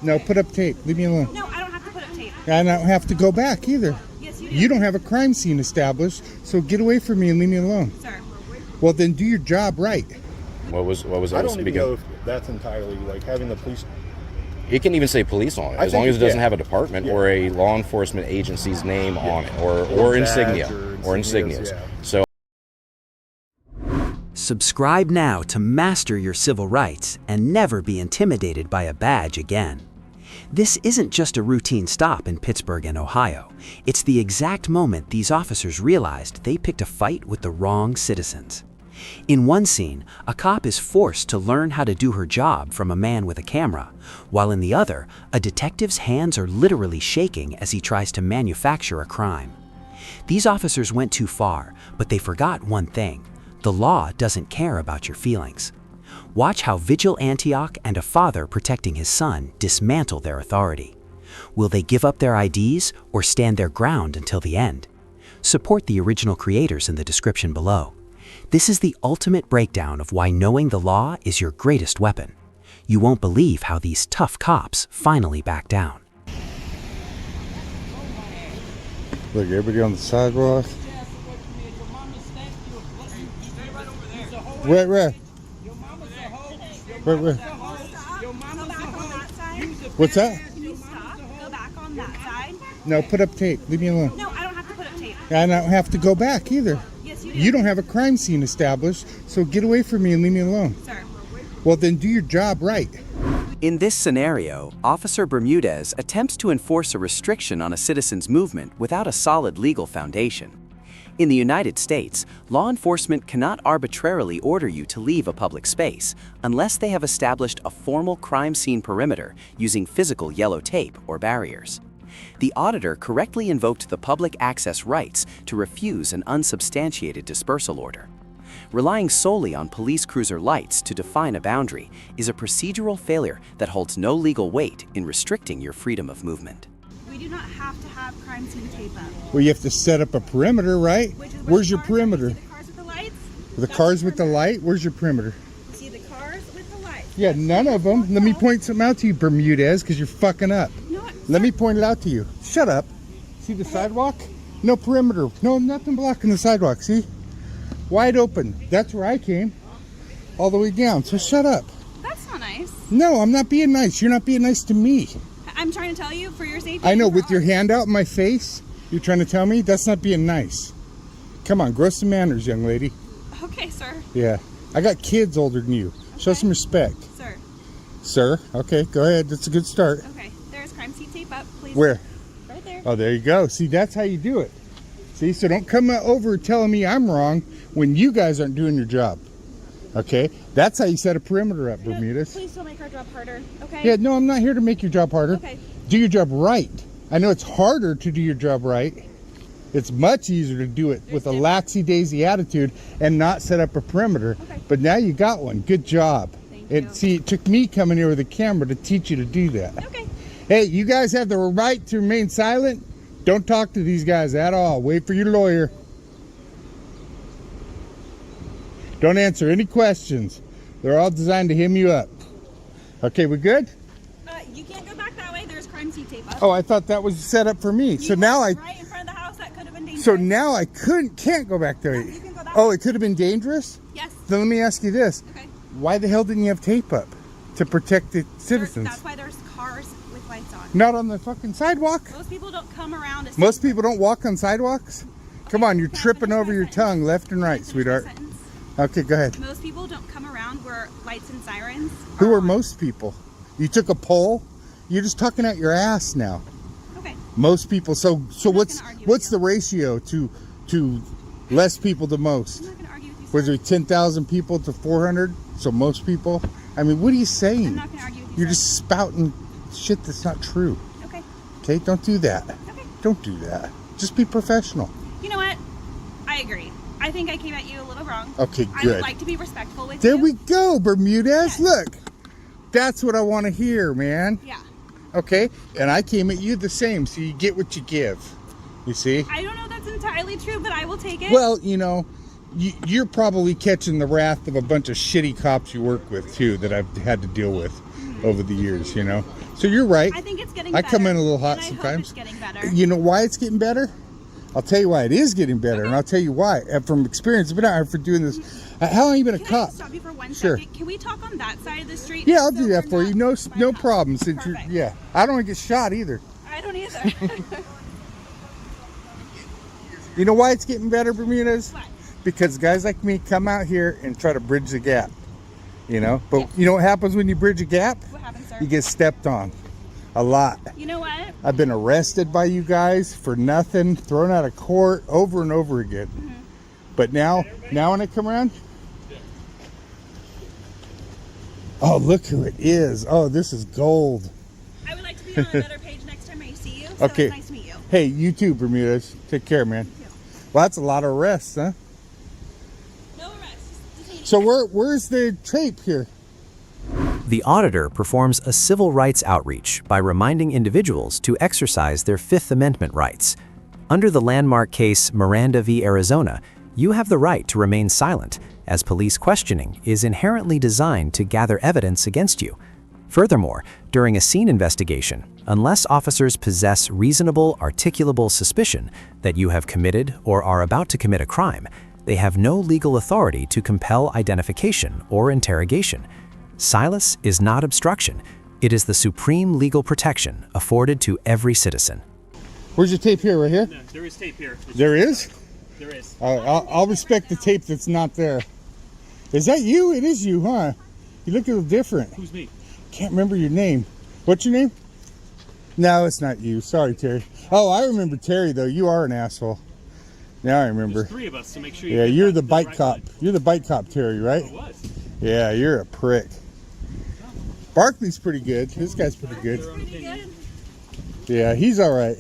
No, put up tape. Leave me alone. No, I don't have to put up tape. I don't have to go back either. Yes, you do. You don't have a crime scene established, so get away from me and leave me alone. Sir. Well, then do your job right. What was I don't even know if that's entirely like having the police. It can even say police on it, as long as it doesn't have a department or a law enforcement agency's name on it, or insignia, or insignias. Yeah. So. Subscribe now to master your civil rights and never be intimidated by a badge again. This isn't just a routine stop in Pittsburgh and Ohio. It's the exact moment these officers realized they picked a fight with the wrong citizens. In one scene, a cop is forced to learn how to do her job from a man with a camera, while in the other, a detective's hands are literally shaking as he tries to manufacture a crime. These officers went too far, but they forgot one thing: the law doesn't care about your feelings. Watch how Vigil Antioch and a father protecting his son dismantle their authority. Will they give up their IDs or stand their ground until the end? Support the original creators in the description below. This is the ultimate breakdown of why knowing the law is your greatest weapon. You won't believe how these tough cops finally back down. Look, everybody on the sidewalk. Where? Where? What's that? Can you stop? Go back on that side. No, put up tape. Leave me alone. No, I don't have to put up tape. I don't have to go back either. Yes, you do. You don't have a crime scene established, so get away from me and leave me alone. Sir. Well, then do your job right. In this scenario, Officer Bermudez attempts to enforce a restriction on a citizen's movement without a solid legal foundation. In the United States, law enforcement cannot arbitrarily order you to leave a public space unless they have established a formal crime scene perimeter using physical yellow tape or barriers. The auditor correctly invoked the public access rights to refuse an unsubstantiated dispersal order. Relying solely on police cruiser lights to define a boundary is a procedural failure that holds no legal weight in restricting your freedom of movement. We do not have to have crime scene tape up. Well, you have to set up a perimeter, right? Where's your perimeter? See the cars with the lights? The cars with the light? Where's your perimeter? See the cars with the lights? Yeah, none of them. Let me point something out to you, Bermudez, because you're fucking up. No, Let me point it out to you. Shut up. See the sidewalk? No perimeter. No, nothing blocking the sidewalk. See? Wide open. That's where I came. All the way down. So shut up. that's not nice. No, I'm not being nice. You're not being nice to me. I'm trying to tell you for your safety. I know, and with for your ours. hand out in my face, you're trying to tell me? That's not being nice. Come on, grow some manners, young lady. Okay, sir. Yeah. I got kids older than you. Show Okay. some respect. Sir. Sir? Okay, go ahead. That's a good start. Okay. There's crime scene tape up, please. Where? Right there. Oh, there you go. See, that's how you do it. See, so don't come over telling me I'm wrong when you guys aren't doing your job. Okay? That's how you set a perimeter up, Bermudez. Please don't make our job harder, okay? Yeah, no, I'm not here to make your job harder. Okay. Do your job right. I know it's harder to do your job right. It's much easier to do it with a laxy-daisy attitude and not set up a perimeter. Okay. But now you got one. Good job. Thank And you. see, it took me coming here with a camera to teach you to do that. Okay. Hey, you guys have the right to remain silent. Don't talk to these guys at all. Wait for your lawyer. Don't answer any questions. They're all designed to hem you up. Okay, we good? You can't go back that way. There's crime scene tape up. Oh, I thought that was set up for me. So now I right in front of the house, that could have been dangerous. so now I can't go back there. You can go that Oh, way. it could have been dangerous? Yes. Then let me ask you this. Okay. Why the hell didn't you have tape up to protect the citizens? That's why there's cars with lights on. Not on the fucking sidewalk. Most people don't come around. To Most people don't walk on sidewalks. Come on, you're Can I tripping finish over my your sentence? tongue left and right, Finish my sweetheart. sentence. Okay, go ahead. Most people don't come around where lights and sirens. Who are on. most people? You took a poll? You're just talking out your ass now. Okay. Most people. So not what's gonna argue what's with the ratio to less people to most? I'm not going to argue with you. Was sir. there 10,000 people to 400? So most people? I mean, what are you saying? I'm not going to argue with you. You're sir. just spouting shit that's not true. Okay. Okay, don't do that. Okay. Don't do that. Just be professional. You know what? I agree. I think I came at you a little wrong. Okay, I good. would like to be respectful with There you. we go, Bermudez. Yes. Look, that's what I want to hear, man. Yeah. Okay, and I came at you the same, so you get what you give. You see? I don't know if that's entirely true, but I will take it. Well, you know, you're probably catching the wrath of a bunch of shitty cops you work with too that I've had to deal with over the years, you know. So you're right. I think it's getting I better. come in a little hot and I sometimes. hope it's getting better. You know why it's getting better? I'll tell you why it is getting better, Okay. and I'll tell you why. From experience, I've been out here for doing this. How long have you been a Can cop? I stop you for one Sure. second? Can we talk on that side of the street? Yeah, I'll so do that we're for you. not No by problem. cops? Since you're, Perfect. yeah, I don't want to get shot either. I don't either. You know why it's getting better, Bermudez? What? Because guys like me come out here and try to bridge the gap. You know, but you know what happens when you bridge a gap? What happened, sir? You get stepped on a lot. You know what? I've been arrested by you guys for nothing, thrown out of court over and over again. Mm-hmm. But now when I come around, oh, look who it is. Oh, this is gold. I would like to be on a better page next time I see you. So Okay. it's nice to meet you. Hey, you too, Bermudez. Take care, man. Well, that's a lot of arrests, huh? No arrests. Detaining. So where's the tape here? The auditor performs a civil rights outreach by reminding individuals to exercise their Fifth Amendment rights. Under the landmark case Miranda v. Arizona, you have the right to remain silent, as police questioning is inherently designed to gather evidence against you. Furthermore, during a scene investigation, unless officers possess reasonable, articulable suspicion that you have committed or are about to commit a crime, they have no legal authority to compel identification or interrogation. Silence is not obstruction. It is the supreme legal protection afforded to every citizen. Where's your tape here? Right here? No, there is tape here. There is? There is. I'll respect the tape that's not there. Is that you? It is you, huh? You look a little different. Who's me? Can't remember your name. What's your name? No, it's not you. Sorry, Terry. Oh, I remember Terry, though. You are an asshole. Now I remember. There's three of us, so make sure you Yeah, get you're that the to bike right cop. one. You're the bike cop, Terry, right? It was. Yeah, you're a prick. Barkley's pretty good. This guy's pretty good. Yeah, he's all right.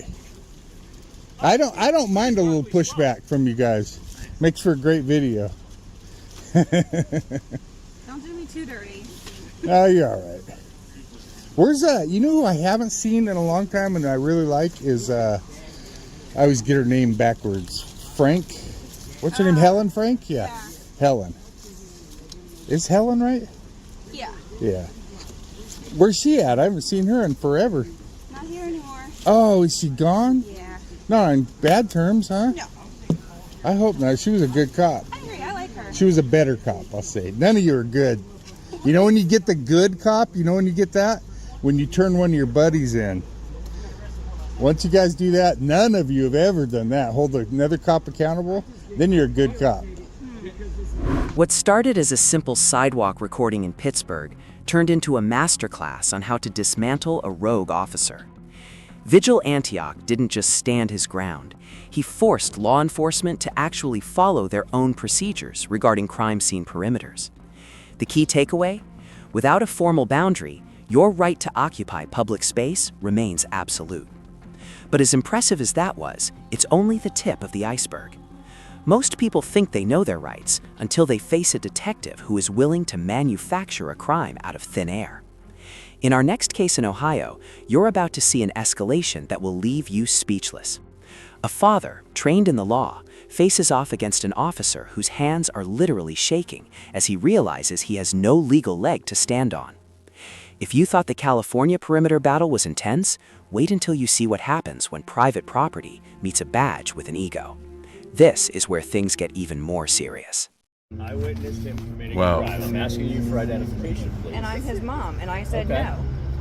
I don't mind a little pushback from you guys. Makes for a great video. Don't do me too dirty. Oh, you're all right. Where's that? You know who I haven't seen in a long time and I really like is I always get her name backwards. Frank. What's her name? Helen Frank? Yeah. Helen. Is Helen right? Yeah. Yeah. Where's she at? I haven't seen her in forever. Not here anymore. Oh, is she gone? Yeah. Not on bad terms, huh? No. I hope not. She was a good cop. I agree. I like her. She was a better cop, I'll say. None of you are good. You know when you get the good cop? You know when you get that? When you turn one of your buddies in. Once you guys do that, none of you have ever done that. Hold another cop accountable, then you're a good cop. What started as a simple sidewalk recording in Pittsburgh turned into a masterclass on how to dismantle a rogue officer. Vigil Antioch didn't just stand his ground. He forced law enforcement to actually follow their own procedures regarding crime scene perimeters. The key takeaway? Without a formal boundary, your right to occupy public space remains absolute. But as impressive as that was, it's only the tip of the iceberg. Most people think they know their rights until they face a detective who is willing to manufacture a crime out of thin air. In our next case in Ohio, you're about to see an escalation that will leave you speechless. A father, trained in the law, faces off against an officer whose hands are literally shaking as he realizes he has no legal leg to stand on. If you thought the California perimeter battle was intense, wait until you see what happens when private property meets a badge with an ego. This is where things get even more serious. I witnessed him committing Well- a crime. I'm asking you for identification, please. And I'm his mom, and I said Okay. no.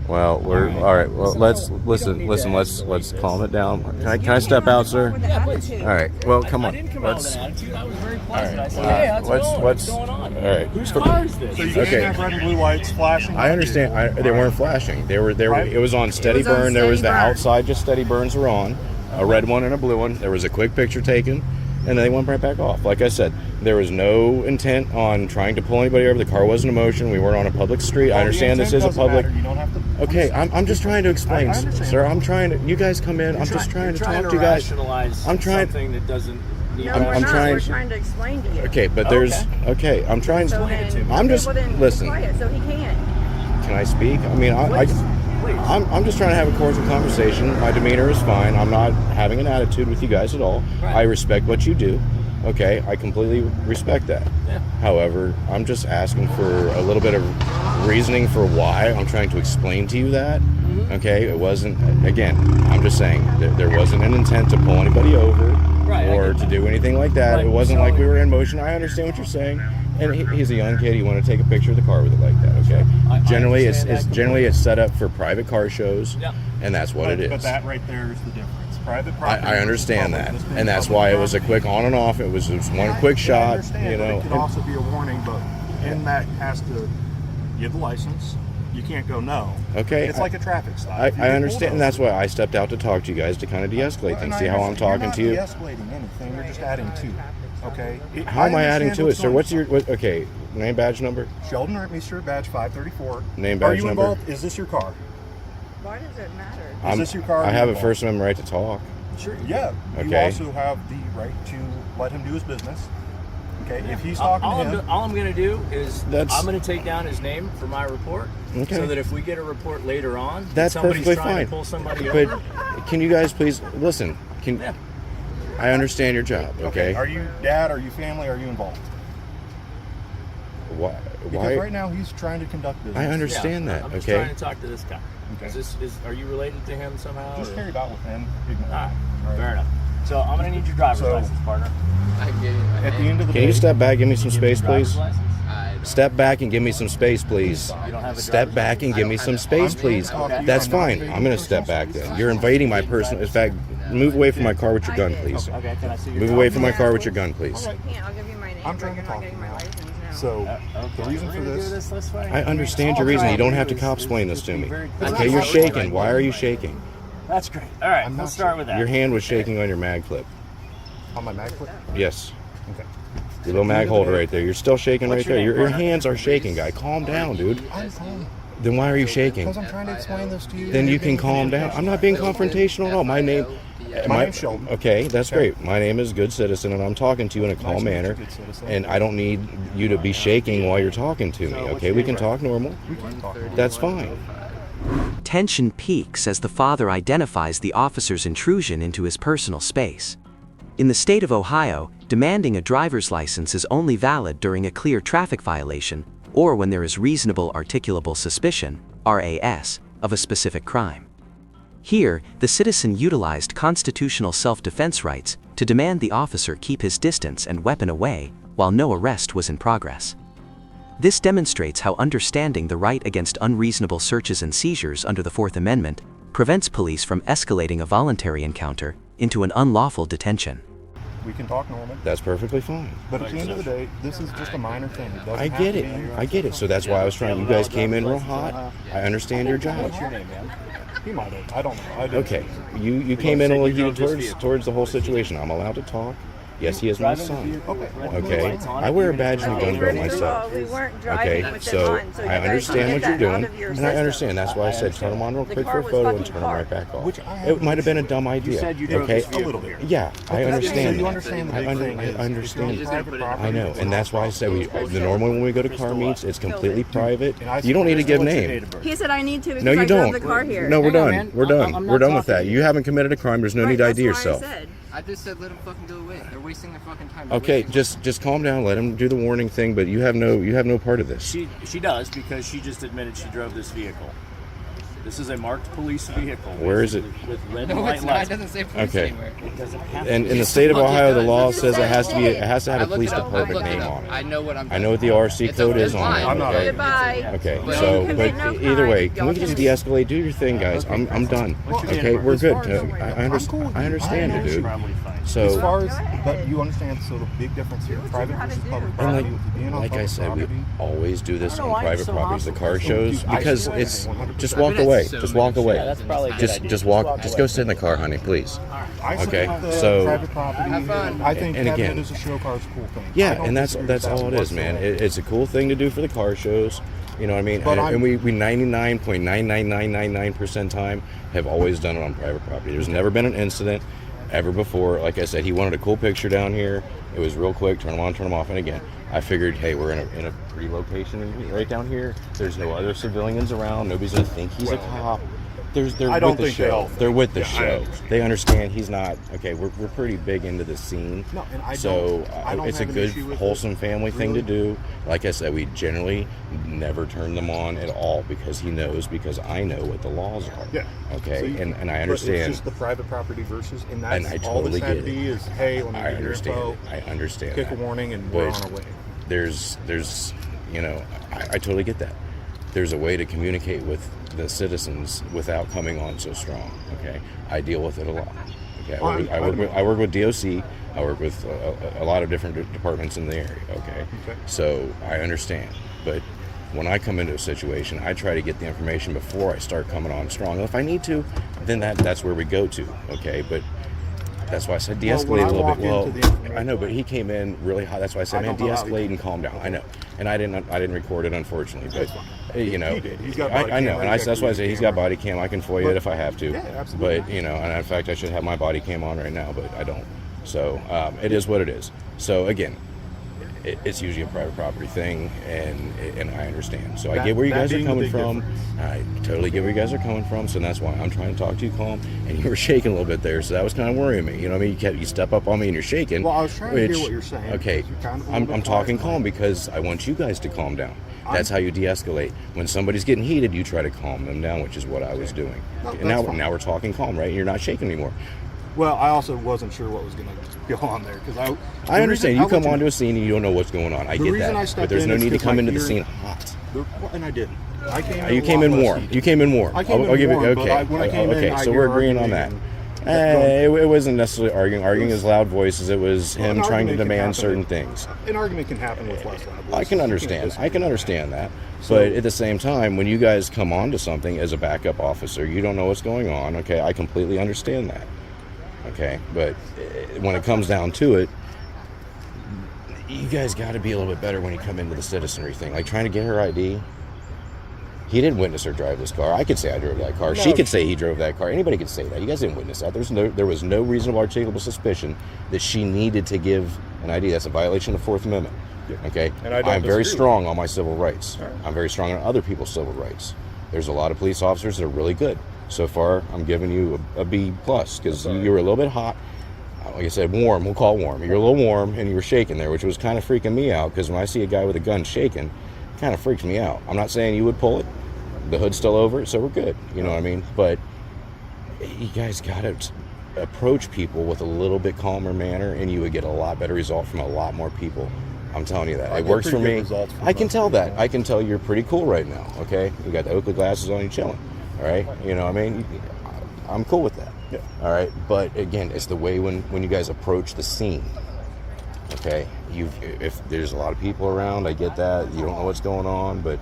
Well, we're all right. Well, let's listen. Let's calm it down. Can I step out, sir? With the attitude. All right. Well, come I on. didn't come out with Let's. an attitude. I was very pleasant. I said, All hey, right. how's it Let's. going? What's going on? All right. Whose car is this? So you Okay. can't have red and blue lights flashing. I understand. They weren't flashing. They were. It was on steady was on burn. There was steady the burn. outside, just steady burns were on. A red one and a blue one. There was a quick picture taken, and they went right back off. Like I said, there was no intent on trying to pull anybody over. The car wasn't in motion. We weren't on a public street. I understand this is a public. You don't have to. Okay, I'm just trying to explain, I understand. sir. I'm trying to. You guys come in. I'm just trying to talk to you guys. Rationalize I'm trying- something that doesn't need No, I'm we're not. trying- We're trying to explain to you. Okay, but there's. Okay, I'm trying. So then, I'm just. well, then Listen. Be quiet so he can. Can I speak? I mean, I'm just trying to have a cordial conversation. My demeanor is fine. I'm not having an attitude with you guys at all. Right. I respect what you do. Okay, I completely respect that. Yeah. However, I'm just asking for a little bit of reasoning for why I'm trying to explain to you that. Okay, it wasn't. Again, I'm just saying there wasn't an intent to pull anybody over or to do anything like that. It wasn't like we were in motion. I understand what you're saying. And he's a young kid. He wanted to take a picture of the car with it like that. Okay. Generally, it's set up for private car shows, and that's what it is. But that right there is the difference. Private property. I understand that, and that's why it was a quick on and off. It was just one quick shot. You know. It could also be a warning, but in that has to give the license. You can't go no. Okay. It's like a traffic stop. I understand, and that's why I stepped out to talk to you guys to kind of de-escalate things. See how I'm talking to you? You're not de-escalating anything. You're just adding to it. Okay. How am I adding to it, sir? What's your okay name, badge number? Sheldon Rentmeester, badge 534. Name, badge Are you number? Involved? Is this your car? Why does it matter? Is this your car? I have a First Amendment right to talk. Sure. Yeah. You Okay. also have the right to let him do his business. Okay. If he's talking to him, all I'm going to do is That's- I'm going to take down his name for my report, Okay. so that if we get a report later on, That's somebody's perfectly trying fine. to pull somebody But over. can you guys please listen? Yeah. I understand your job. Okay. Are you dad? Are you family? Are you involved? Why? Because right now he's trying to conduct business. I understand that. I'm just Okay. trying to talk to this guy. Okay. Are you related to him somehow? Just or- carry about with him. All right. Fair enough. So I'm going to need your driver's So- license, partner. At the end of the Can day, you step back? Give me some space, Driver's please. license? Step back and give me some space, please. You don't have a Step driver's back and give me some space, please. That's fine. I'm going to step back then. You're invading my personal. In fact, move away from my car with your gun, please. Okay, can I see your Move away from my car with your gun, please. I can't. I'll give you my name. I'm trying but to you're not talk getting to my you. license now. So the reason for We're gonna do this, this way. I understand your reason. You don't have to cop-explain this to me. Okay, you're shaking. Why are you shaking? That's great. All right, I'm not let's start with that. Your hand was shaking on your mag clip. on my mag clip. Yes. Okay. Your little mag holder right there. You're still shaking right What's your there. name, Your partner? hands are shaking, guy. Calm down, dude. I'm calm Then why are you shaking? because I'm trying to explain this to you. Then you can calm down. I'm not being confrontational at all. My name. My name's Sheldon. Okay, that's great. My name is Good Citizen, and I'm talking to you in a calm Nice to meet you, manner. Good Citizen. And I don't need you to be shaking while you're talking to me. Okay, we can talk normal. We can talk. That's fine. Tension peaks as the father identifies the officer's intrusion into his personal space. In the state of Ohio, demanding a driver's license is only valid during a clear traffic violation or when there is reasonable articulable suspicion, RAS, of a specific crime. Here, the citizen utilized constitutional self-defense rights to demand the officer keep his distance and weapon away while no arrest was in progress. This demonstrates how understanding the right against unreasonable searches and seizures under the Fourth Amendment prevents police from escalating a voluntary encounter into an unlawful detention. We can talk normal. That's perfectly fine. But at the end of the day, this is just a minor thing. It doesn't I have get to it. be- I get it. So that's why I was trying. You guys came in real hot. I understand your job. What's your name, man? He might have. I don't know. I didn't. Okay, you came in a little heated towards the whole situation. I'm allowed to talk. Yes, he is my son. Okay, I wear a badge and a gun belt myself. Well, we weren't driving Okay, with so them on, so you I guys understand need what to you're get that doing, out of your and I system. understand. That's why I said turn them on real The quick car for a was photo and fucking turn them right parked. back off. Which I have It might have been a dumb idea. said you drove Okay, this a little bit. yeah, I understand You that. understand the I big thing is understand. if you're on private property, I know, it's and that's why I said normally when we go to car meets, it's completely private. And I You don't need to give What's your date name. of birth? He said I need to because No, you I drove don't. the car here. No, we're Hang on, done. man. We're done. I'm not We're done with talking that. to You haven't committed a crime. There's no Right, need to ID that's what I yourself. said. I just said let them fucking go away. They're wasting their fucking time. They're Okay, wasting just calm down. Let him do the warning thing, but you have no part of this. She does because she just admitted she drove this vehicle. This is a marked police vehicle. Where is it? With red No, and white it's not. It lights. doesn't say police Okay. anywhere. It doesn't have And to. in the state of Look, it Ohio, the does. law It's says it has to I have a looked police it up. I department looked it name up. on I it. know what I'm I know what the RC It's code a- is it's on fine. it. I'm not Okay. Goodbye. Okay. Well, So, you can but make no either crime. way, can we Y'all just can- de-escalate? Do your thing, guys. I'm done. What's your Okay, name? we're As good. far as- I understand it, dude. Probably fine. As So, far as, but you understand, so the big difference here, private versus public and property, with you being on like I public said, we property, always do this I don't know on why you're private so properties, the hostile. car shows, I because swear, it's 100%. just walk I've been away. at so Just many walk away. Yeah, that's probably a good Just idea. just walk. Just go sit in the car, honey, please. I Okay, support the so- private property. Have fun. I think And having again- it as a show car is a cool thing. I Yeah, don't and that's disagree with that all it is, man. whatsoever. It's a cool thing to do for the car shows. You know what I mean? But And we 99.99999% time have always done it on private property. There's never been an incident ever before. Like I said, he wanted a cool picture down here. It was real quick, turn them on, turn them off, and again, I figured, hey, we're in a pretty location right down here. There's no other civilians around. Nobody's gonna think he's a cop. They're I don't with the think they show. all They're with the Yeah, I show. understand. They understand he's not okay. We're pretty big into the scene. No, and I so don't it's a have an good, issue with wholesome it, family thing to really. do. Like I said, we generally never turn them on at all because he knows, because I know what the laws are. Yeah. Okay. So you- and I But understand. it's just the private property versus, and that's And I all totally this had get to it. be is, hey, let me I get your understand info, it. I understand kick a that. warning, and we're But on our way. there's you know, I totally get that. There's a way to communicate with the citizens without coming on so strong. Okay, I deal with it a lot. Okay, I work with DOC. I work with a lot of different departments in the area. Okay, so I understand. But when I come into a situation, I try to get the information before I start coming on strong. If I need to, then that's where we go to. Okay, but that's why I said de-escalate when I a little walk bit. Well, into the information- I know, but he came in really hot. That's why I said, I man, don't know how he de-escalate did and calm down. I know, and I didn't record it, unfortunately. But you know, He did. He's got body I know, cam and right that's why I next to say his he's got camera. body cam. I can FOIA it if I have to. Yeah, absolutely. But you know, and in fact, I should have my body cam on right now, but I don't. So it is what it is. So again, it's usually a private property thing, and I understand. So I get where you That guys are being the coming big from. I totally get where you guys are coming from. So that's why I'm trying to talk to you calm. And you were shaking a little bit there, so that was kind of worrying me. You know what I mean? You step up on me and you're shaking. Well, I was trying to hear what you're saying, Okay, because you're kind of a I'm little bit talking quiet. calm because I want you guys to calm down. That's how you de-escalate. When somebody's getting heated, you try to calm them down, which is what I was doing. No, that's now fine. we're talking calm, right? You're not shaking anymore. Well, I also wasn't sure what was going to go on there because I understand. You come onto a scene and you don't know what's going on. I The get reason I that. stepped But there's in no is need to 'cause come my into the ear- scene hot. And I didn't. I came. You in came a in lot less warm. heated. You came in warm. I came in I'll give warm, you but okay. when I came in, okay, I so hear we're agreeing on arguing that. and It wasn't necessarily arguing. Arguing is loud voices. It was him An trying to argument can demand happen certain with- things. An argument can happen with less loud voices. I can You understand. can't I can disagree. understand that. So- But at the same time, when you guys come on to something as a backup officer, you don't know what's going on. Okay, I completely understand that. Okay, but when it comes down to it, you guys got to be a little bit better when you come into the citizenry thing. Like trying to get her ID. He didn't witness her drive this car. I could say I drove that car. She could say he drove that car. Anybody could say that. You guys didn't witness that. There was no reasonable articulable suspicion that she needed to give an ID. That's a violation of the Fourth Amendment. Okay? And I don't I'm very disagree strong on my civil rights. Right. I'm very strong on other people's civil rights. There's a lot of police officers that are really good. So far, I'm giving you a B plus because you were a little bit hot. Like I said, warm. We'll call it warm. You're a little warm, and you were shaking there, which was kind of freaking me out because when I see a guy with a gun shaking, it kind of freaks me out. I'm not saying you would pull it. The hood's still over it, so we're good. You know what I mean? But you guys got to approach people with a little bit calmer manner, and you would get a lot better result from a lot more people. I'm telling you that. I It get works for pretty good me. results from I can most tell people. that. I can tell you're pretty cool right now, okay? You got the Oakley glasses on, you chilling, all right? You know what I mean? I'm cool with that. Yeah. All right? But again, it's the way when you guys approach the scene, okay? If there's a lot of people around, I get that. You don't know what's going on, but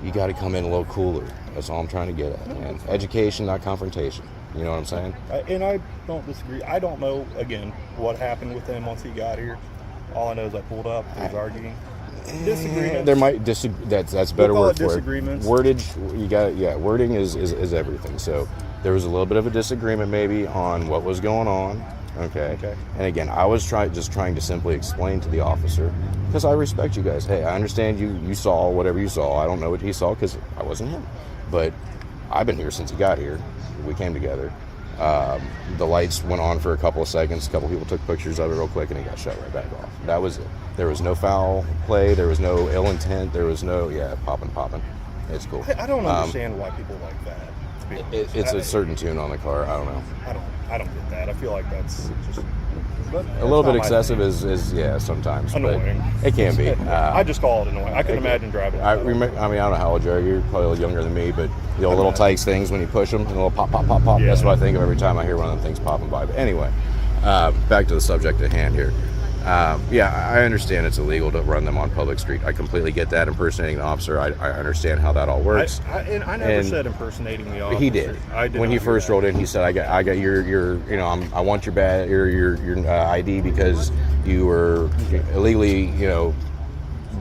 you got to come in a little cooler. That's all I'm trying to get at, man. Education, not confrontation. You know what I'm saying? And I don't disagree. I don't know, again, what happened with him once he got here. All I know is I pulled up, he was arguing. Disagreements. There might that's better We'll call word it for disagreements. it. Wordage, you got wording is everything. So there was a little bit of a disagreement maybe on what was going on. Okay. And again, I was trying to simply explain to the officer because I respect you guys. Hey, I understand you saw whatever you saw. I don't know what he saw because I wasn't him. But I've been here since he got here. We came together. The lights went on for a couple of seconds. A couple people took pictures of it real quick, and he got shut right back off. That was it. There was no foul play. There was no ill intent. There was no popping. It's cool. I don't understand why people like that. To be honest. It's a certain tune on the car. I don't know. I don't get that. I feel like that's just A little bit excessive is sometimes, annoying. but it can be. I just call it annoying. I couldn't imagine driving. I mean, I don't know how old you are. You're probably a little younger than me, but the old little Tykes things when you push them, and a little pop. Yeah. That's what I think of every time I hear one of them things popping by. But anyway, back to the subject at hand here. I understand it's illegal to run them on public street. I completely get that. Impersonating an officer, I understand how that all works. I never said impersonating the officer. He did. I did when he not do first that. rolled in, he said, "I got your I want your ID because you were illegally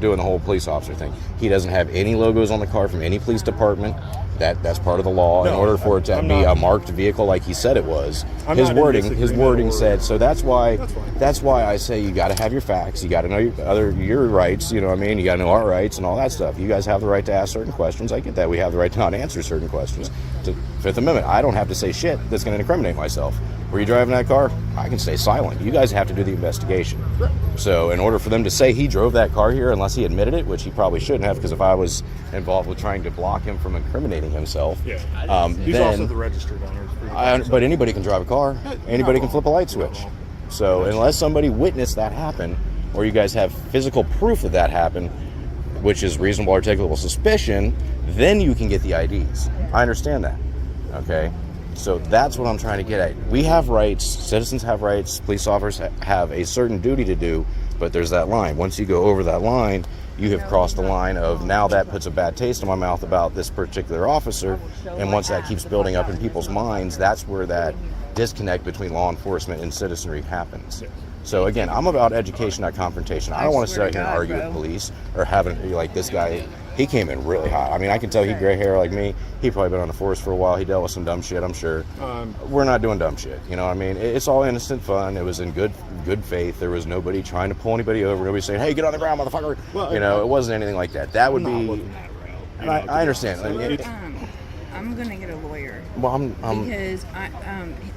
doing the whole police officer thing." He doesn't have any logos on the car from any police department. That's part of the law. In order for it to be a marked vehicle like he said it was, his wording said. So that's why that's why I say you got to have your facts. You got to know your rights. You know what I mean? You got to know our rights and all that stuff. You guys have the right to ask certain questions. I get that. We have the right to not answer certain questions. To Fifth Amendment, I don't have to say shit that's going to incriminate myself. Were you driving that car? I can stay silent. You guys have to do the investigation. So in order for them to say he drove that car here, unless he admitted it, which he probably shouldn't have, because if I was involved with trying to block him from incriminating himself, He's then, also the registered owner. but anybody can drive a car. Anybody can flip a light switch. So unless somebody witnessed that happen, or you guys have physical proof that happened, which is reasonable articulable suspicion, then you can get the IDs. I understand that. Okay? So that's what I'm trying to get at. We have rights, citizens have rights, police officers have a certain duty to do, but there's that line. Once you go over that line, you have crossed the line of now that puts a bad taste in my mouth about this particular officer, and once that keeps building up in people's minds, that's where that disconnect between law enforcement and citizenry happens. So again, I'm about education, not confrontation. I don't want to sit out here and argue with police or having like this guy. He came in really hot. I mean, I can tell he gray hair like me. He probably been on the force for a while. He dealt with some dumb shit, I'm sure. We're not doing dumb shit. You know what I mean? It's all innocent fun. It was in good faith. There was nobody trying to pull anybody over. Nobody saying, "Hey, get on the ground, motherfucker." Well, it wasn't anything like that. That would be. And I understand. I'm gonna get a lawyer. Well, because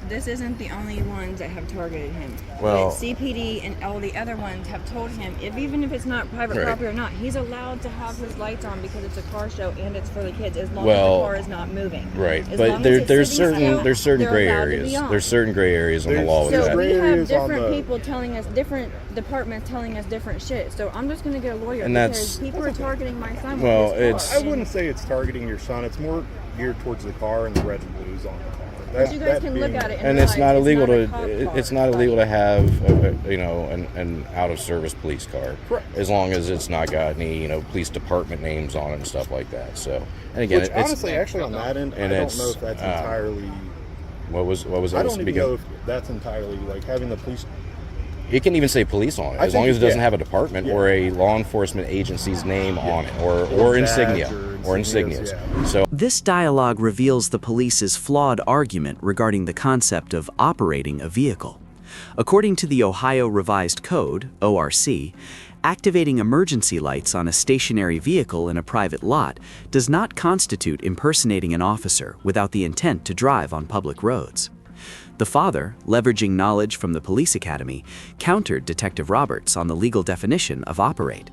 this isn't the only ones that have targeted him. Well, CPD and all the other ones have told him, even if it's not private property or not, he's allowed to have his lights on because it's a car show and it's for the kids, as long as the car is not moving. Right, but there's certain gray areas. There's certain gray areas on the law with that. So we have different people telling us, different departments telling us different shit. So I'm just gonna get a lawyer because people are targeting my son. Well, with this car. I wouldn't say it's targeting your son. It's more geared towards the car and the red and blues on the car. But you guys can look at it and it's not illegal it's not illegal to have an out of service police car. Correct. As long as it's not got any police department names on it and stuff like that. So, and again, which, honestly, actually on that end, I don't know if that's entirely. What was I don't even know if that's entirely like having the police. It can even say police on it, as long as it doesn't have a department or a law enforcement agency's name on it, or insignia, or insignias. So This dialogue reveals the police's flawed argument regarding the concept of operating a vehicle. According to the Ohio Revised Code, ORC, activating emergency lights on a stationary vehicle in a private lot does not constitute impersonating an officer without the intent to drive on public roads. The father, leveraging knowledge from the police academy, countered Detective Roberts on the legal definition of operate.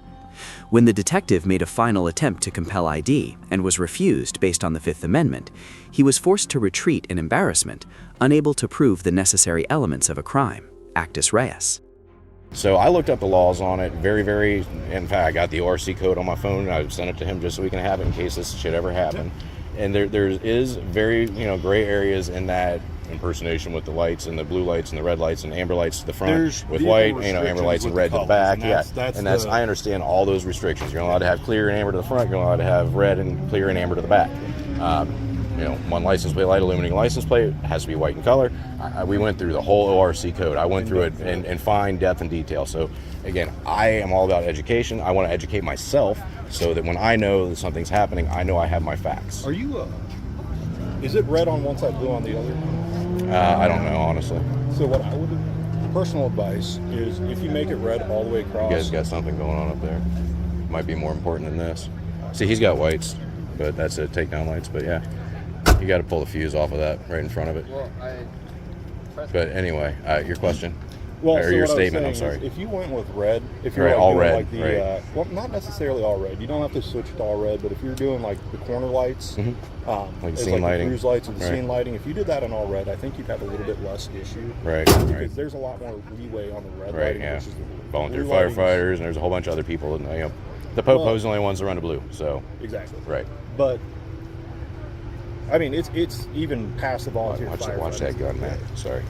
When the detective made a final attempt to compel ID and was refused based on the Fifth Amendment, he was forced to retreat in embarrassment, unable to prove the necessary elements of a crime, actus reus. So I looked up the laws on it in fact, I got the ORC code on my phone. I sent it to him just so we can have it in case this shit ever happened. And there is very, gray areas in that impersonation with the lights and the blue lights and the red lights and amber lights to the front with white, amber lights and red to the back. I understand all those restrictions. You're allowed to have clear and amber to the front. You're allowed to have red and clear and amber to the back. One license plate light, illuminating license plate has to be white in color. We went through the whole ORC code. I went through it in fine depth and detail. So again, I am all about education. I want to educate myself so that when I know that something's happening, I know I have my facts. Are you? Is it red on one side, blue on the other? I don't know, honestly. So what I would do, personal advice is if you make it red all the way across. You guys got something going on up there. Might be more important than this. See, he's got whites, but that's it, takedown lights. But yeah, you got to pull the fuse off of that right in front of it. But anyway, your question? Well, or so your what statement, I I'm was sorry. saying is if you went with red, if you're right, all red, like the, right. Well, not necessarily all red. You don't have to switch to all red, but if you're doing like the corner lights, like as scene lighting, the cruise lights or the right. scene lighting, if you did that on all red, I think you'd have a little bit less issue. Right. Because there's a lot more leeway on the red lighting versus the volunteer blue firefighters, and there's a whole bunch of other people. And the Popo's the only ones that run to blue. So exactly. Right. But I mean, it's even past the volunteer firefighters. Watch that gun, man. Sorry.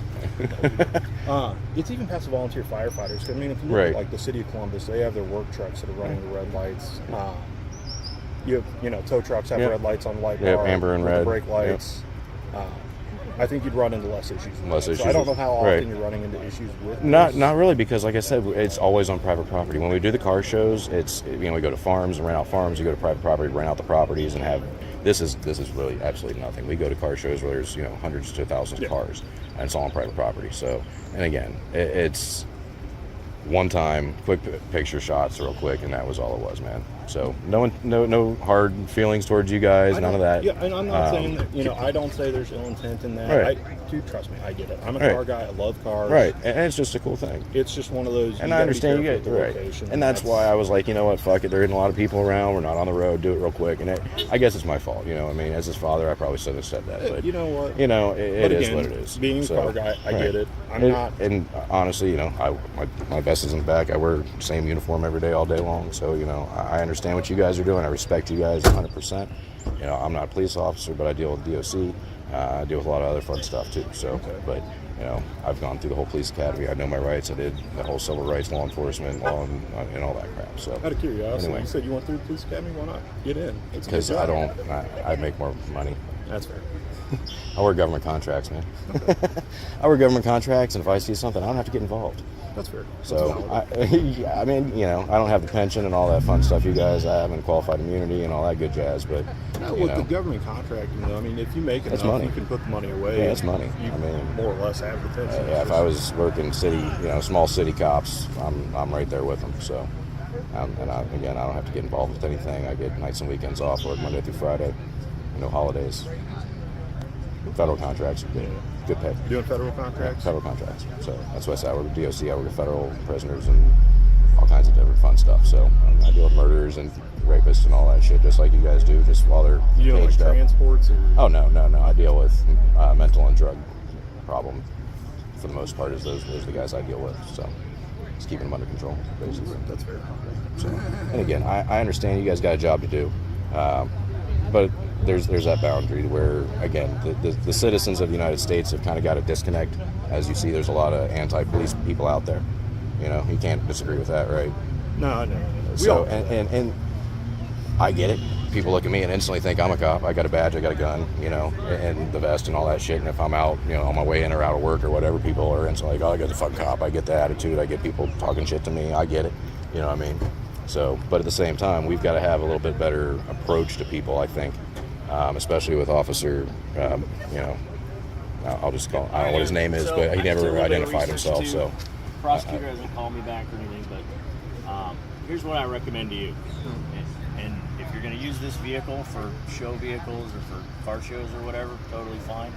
It's even past the volunteer firefighters. I mean, if you look at like the city of Columbus, they have their work trucks that are running the red lights. You have, tow trucks have red lights on the light bar, amber and red, the brake lights. I think you'd run into less issues. So I don't know how often you're running into issues with. Not really, because like I said, it's always on private property. When we do the car shows, it's we go to farms and rent out farms. You go to private property, rent out the properties, and have. This is really absolutely nothing. We go to car shows where there's hundreds to thousands of cars, and it's all on private property. So, and again, it's one time, quick picture shots real quick, and that was all it was, man. So no hard feelings towards you guys, none of that. Yeah, and I'm not saying that, you know, I don't say there's ill intent in that. Right. Dude, trust me, I get it. I'm a Right. car guy. I love cars. Right, and it's just a cool thing. It's just one of those. And I understand you get right, and that's why I was like, you know what, fuck it. There isn't a lot of people around. We're not on the road. Do it real quick. And I guess it's my fault. You know, I mean, as his father, I probably shouldn't have said that. But you know what? You know, it is again, what it is. Being a car guy, I get it. I'm not. And honestly, you know, my vest is in the back. I wear the same uniform every day, all day long. So you know, I understand what you guys are doing. I respect you guys 100%. You know, I'm not a police officer, but I deal with DOC. I deal with a lot of other fun stuff too. So, but you know, I've gone through the whole police academy. I know my rights. I did the whole civil rights, law enforcement, law, and all that crap. So, Out of curiosity, anyway. You said you went through the police academy. Why not get in? Because I make more money. That's fair. I work government contracts, man. I work government contracts, and if I see something, I don't have to get involved. That's fair. So, I mean, you know, I don't have the pension and all that fun stuff you guys have, and qualified immunity and all that good jazz, but, you With know. the government contracting, though, I mean, if you make enough, money. you can put the money away. Yeah, it's money. You I mean, more or less have the pension. Yeah, if I was working city, you know, small city cops, I'm right there with them. So, and again, I don't have to get involved with anything. I get nights and weekends off, work Monday through Friday, no holidays. Federal contracts, good pay. Doing federal contracts? Federal contracts. So that's why I say I work with DOC, I work with federal prisoners and all kinds of different fun stuff. So I deal with murderers and rapists and all that shit, just like you guys do, just while they're You deal like caged up. transports? Or? Oh, no. I deal with mental and drug problem. For the most part, is those the guys I deal with. So just keeping them under control, basically. That's fair. So, and again, I understand you guys got a job to do, but there's that boundary where, again, the citizens of the United States have kind of got a disconnect. As you see, there's a lot of anti-police people out there. You know, you can't disagree with that, right? No. So, and I get it. People look at me and instantly think I'm a cop. I got a badge, I got a gun, you know, and the vest and all that shit. And if I'm out, you know, on my way in or out of work or whatever, people are instantly like, oh, I got the fucking cop. I get the attitude. I get people talking shit to me. I get it. You know what I mean? So, but at the same time, we've got to have a little bit better approach to people, I think, especially with Officer, you know, I'll just call him, I don't know what his name is, but he never identified himself. So, prosecutor hasn't called me back or anything, but here's what I recommend to you. And if you're going to use this vehicle for show vehicles or for car shows or whatever, totally fine.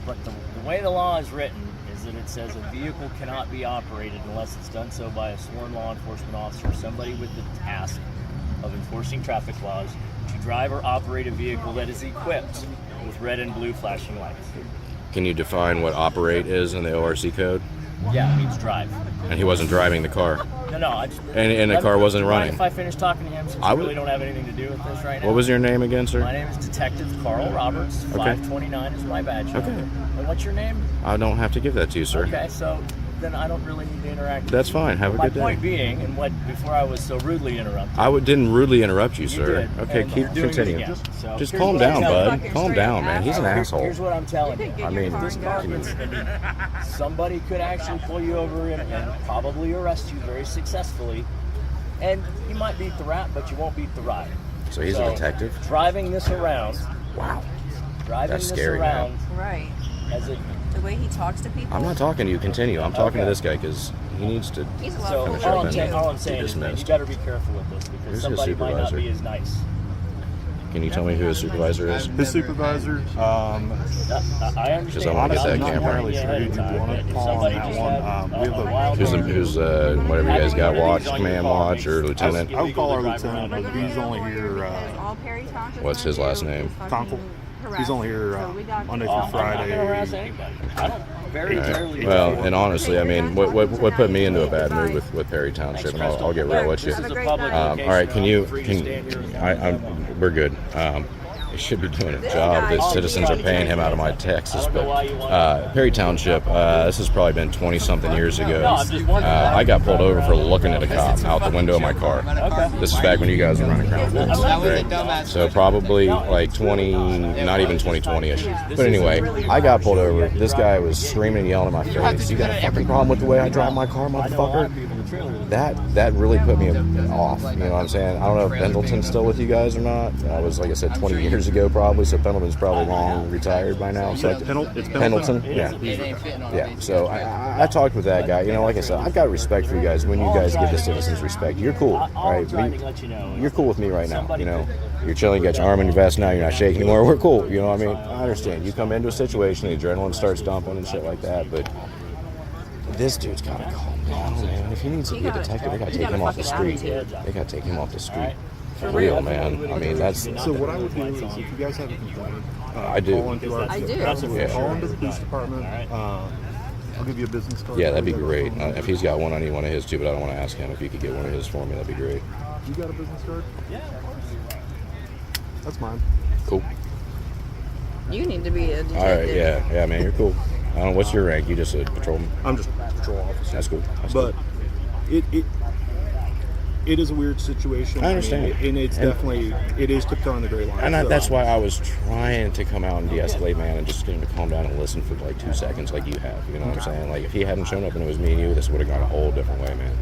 But the way the law is written is that it says a vehicle cannot be operated unless it's done so by a sworn law enforcement officer or somebody with the task of enforcing traffic laws to drive or operate a vehicle that is equipped with red and blue flashing lights. can you define what operate is in the ORC code? Yeah, it means drive. And he wasn't driving the car. No, I just... And the car wasn't running. If I finish talking to him, since I really don't have anything to do with this right now. What was your name again, sir? My name is Detective Carl Roberts. 529 is my badge number. And what's your name? I don't have to give that to you, sir. Okay, so then I don't really need to interact with That's you. fine. Have a good day. My point being, and what before I was so rudely interrupted. I didn't rudely interrupt you, sir. did, Okay, and keep you're doing it continue. again. So Just here's calm what I'm down, telling bud. you. Calm down, man. He's an asshole. Here's what I'm telling you. I mean, this car gets, somebody could actually pull you over and probably arrest you very successfully. And you might beat the rap, but you won't beat the ride. So he's a detective? Driving this around. Wow. Driving That's this scary, around. man. Right. As a, The way he talks to people. I'm not talking to you. Continue. I'm talking to this guy because he needs to. He's so finish all up I'm and saying be is that you dismissed. got to be careful with this because Who's his somebody might not supervisor? be as nice. Can you tell me who his supervisor is? His supervisor, I understand. Because I want to get that I'm not camera. entirely sure who you want to call on that one. We have Who's whatever you guys got? Watch, command watch, or lieutenant? I would call our lieutenant, but he's only here. All Perry Township. What's his last name? Tonkel. He's only here Monday through I'm not going to harass Friday. anybody. I don't very rarely. Well, and honestly, I mean, what put me into a bad mood with Perry Township, and I'll get real with you. This is a public All location. right, I'm we're good. He should be doing a job. The citizens are paying him out of my taxes. But Perry Township, this has probably been 20-something years ago. I got pulled over for looking at a cop out the window of my car. This is back when you guys were running Crown Vics, right? So probably like 20, not even 2020-ish. But anyway, I got pulled over. This guy was screaming and yelling in my face, "You got a fucking problem with the way I drive my car, motherfucker?" That really put me off. You know what I'm saying? I don't know if Pendleton's still with you guys or not. That was, like I said, 20 years years ago probably, so Pendleton's probably long retired by now. So It's Pendleton. Pendleton, yeah. It ain't fitting on Yeah, so I talked with that guy. You know, like I said, I've got respect for you guys. When you guys give the citizens respect, you're cool, right? You're cool with me right now. You know, you're chilling, you got your arm in your vest now, you're not shaking anymore. We're cool. You know what I mean? I understand. You come into a situation, the adrenaline starts dumping and shit like that, but this dude's gotta calm down, man. If he needs to be a detective, they gotta take him off the street. They gotta take him off the street. For real, man. I mean, that's. So what I would do is, if you guys have a complaint, I do. call into our, I do. Call into the police department. I'll give you a business card. Yeah, that'd be great. If he's got one, I need one of his too, but I don't want to ask him. If you could get one of his for me, that'd be great. You got a business card? Yeah. That's mine. Cool. You need to be a detective. All right, yeah, man, you're cool. I don't know, what's your rank? You just a patrolman? I'm just a patrol officer. That's cool. That's But cool. it is a weird situation. I understand. And it's definitely, it is tiptoeing the gray line. And that's why I was trying to come out and de-escalate, man, and just get him to calm down and listen for like 2 seconds like you have. You know what I'm saying? Like, if he hadn't shown up and it was me and you, this would have gone a whole different way, man.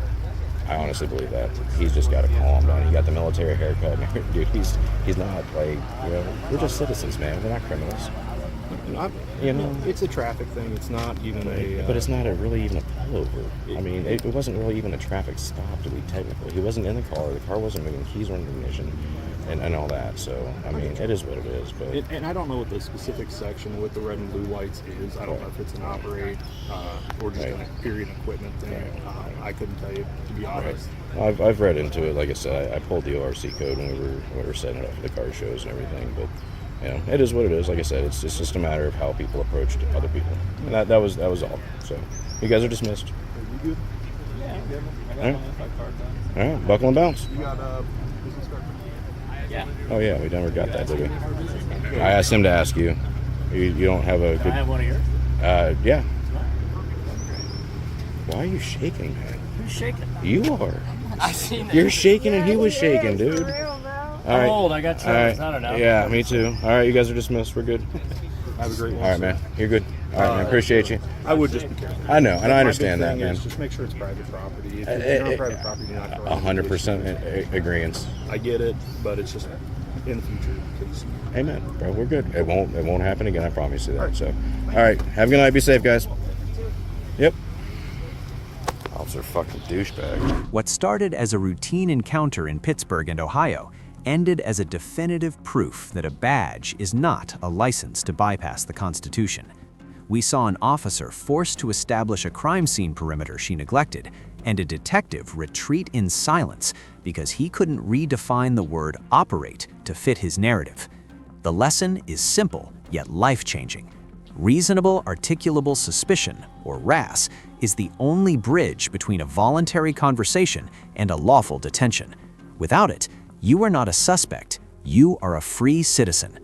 I honestly believe that. He's just got to calm down. He got the military haircut. Dude, he's not like, you know, we're just citizens, man. We're not criminals. You know, it's a traffic thing. It's not even a. But it's not really even a pullover. I mean, it wasn't really even a traffic stop to be technical. He wasn't in the car. The car wasn't moving. Keys weren't in ignition, and all that. So I mean, it is what it is. But and I don't know what the specific section with the red and blue lights is. I don't know if it's an operate or just a period equipment thing. I couldn't tell you, to be honest. I've read into it. Like I said, I pulled the ORC code when we were setting it up for the car shows and everything. But you know, it is what it is. Like I said, it's just a matter of how people approach other people, and that was all. So you guys are dismissed. Are you good? Yeah. All right. All right, buckle and bounce. You got a business card? Yeah. Oh yeah, we never got that, did we? I asked him to ask you. You don't have a good. I have one of yours. Yeah. Why are you shaking, man? Who's shaking? You are. I seen that. You're shaking and he was shaking, dude. All right. I'm old. I got chills. I don't know. Yeah, me too. All right, you guys are dismissed. We're good. Have a great one. All right, man. You're good. All right, man. Appreciate you. I would just be careful. I know, and I understand My that, big thing man. is just make sure it's private property. If you're on private property, you're not going 100% agreeance. I get it, but it's just in the future, please. Amen, bro. We're good. It won't happen again. I promise you that. So, all right. Have a good night. Be safe, guys. Yep. Officer fucking douchebag. What started as a routine encounter in Pittsburgh and Ohio ended as a definitive proof that a badge is not a license to bypass the Constitution. We saw an officer forced to establish a crime scene perimeter she neglected, and a detective retreat in silence because he couldn't redefine the word operate to fit his narrative. The lesson is simple, yet life-changing. Reasonable articulable suspicion, or RAS, is the only bridge between a voluntary conversation and a lawful detention. Without it, you are not a suspect, you are a free citizen.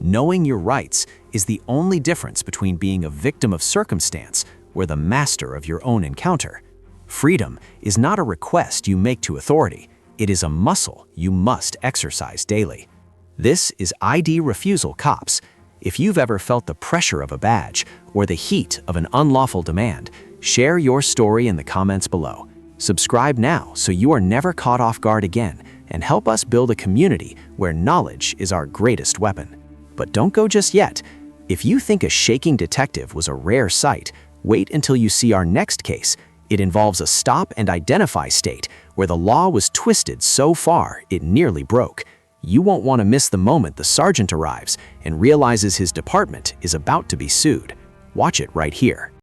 Knowing your rights is the only difference between being a victim of circumstance or the master of your own encounter. Freedom is not a request you make to authority, it is a muscle you must exercise daily. This is ID REFUSAL COPS. If you've ever felt the pressure of a badge or the heat of an unlawful demand, share your story in the comments below. Subscribe now so you are never caught off guard again, and help us build a community where knowledge is our greatest weapon. But don't go just yet. If you think a shaking detective was a rare sight, wait until you see our next case. It involves a stop and identify state where the law was twisted so far it nearly broke. You won't want to miss the moment the sergeant arrives and realizes his department is about to be sued. Watch it right here.